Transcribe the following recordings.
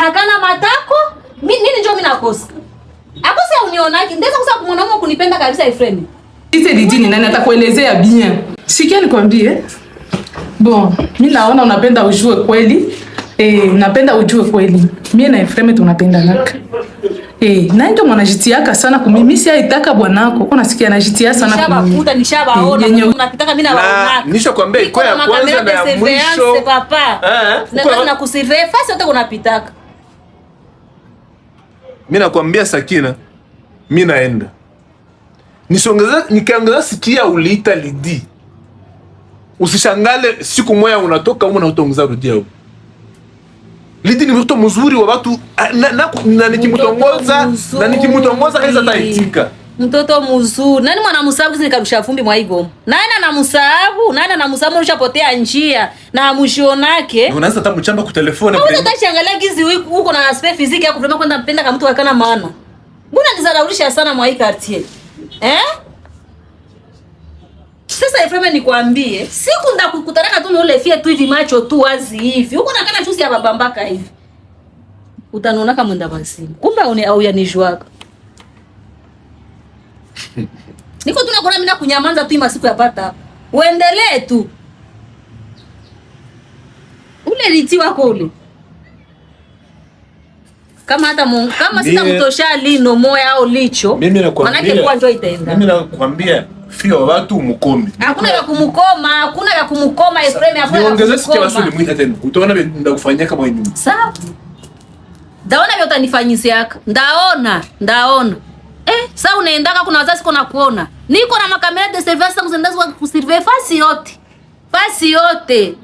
hakana matako. Nini ndio mimi nakosa? Akosa unionaki. Ndeza kusa mwanaume kunipenda kabisa Efrem. Sisi Lidini nani atakuelezea bien. Sikia nikwambie. Bon, mimi naona unapenda ujue kweli. Unapenda ujue kweli. Mimi na Efrem tunapenda naka. Na ndio mwanajitiaka sana kumimisi haitaka bwanako. Uko nasikia anajitia sana kumimi. Nishabakuta nishabaona. Unapitaka mimi naona. Nishakwambia iko ya kwanza na ya mwisho. Papa. Na kusurveiller face yote unapitaka. Mimi nakwambia Sakina, mimi naenda. Nikaongeza sikia uliita Lidi. Usishangale siku moja unatoka huko na utaongeza rudia huko. Lidi ni mtoto mzuri wa watu na nikimutongoza haiza taitika. Mtoto mzuri. Nani mwanamsahabu sisi nikarusha vumbi mwa higo? Nani anamsahabu? Nani anamsahabu ulishapotea njia na amushionake? Unaanza hata mchamba kwa telefoni. Mbona utashangalia gizi huko na aspect physique yako vrema kwenda mpenda kama mtu akana maana. Mbona nizaraulisha sana mwa hii quartier? Sasa Efrem nikwambie, siku ndakukutana tu na ule fie tu hivi macho tu wazi hivi. Huko nakana chusi ya babambaka hivi. Utaniona kama mwenda basi. Kumbe au yanijwaka. Niko tunakona mimi na kunyamanza tu masiku yapata hapa. Uendelee tu. Ule liti wako ule. Kama hata kama sitamtosha lino moya au licho. Manake kwa njoo itaenda. Mimi nakwambia fio watu mkomi. Hakuna ya kumkoma, hakuna ya kumkoma Efrem, hakuna. Niongeze sikia wasuli mwita tena. Utaona ndakufanyia kama wewe nyuma. Sawa. Ndaona vyo utanifanyisiaka. Ndaona. Sasa unaendaka kuna wazazi kuna kuona. Niko na makamera de surveillance zangu zendazo kusurveiller fasi yote.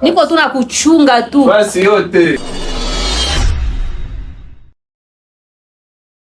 Niko tu na kuchunga tu. Fasi yote.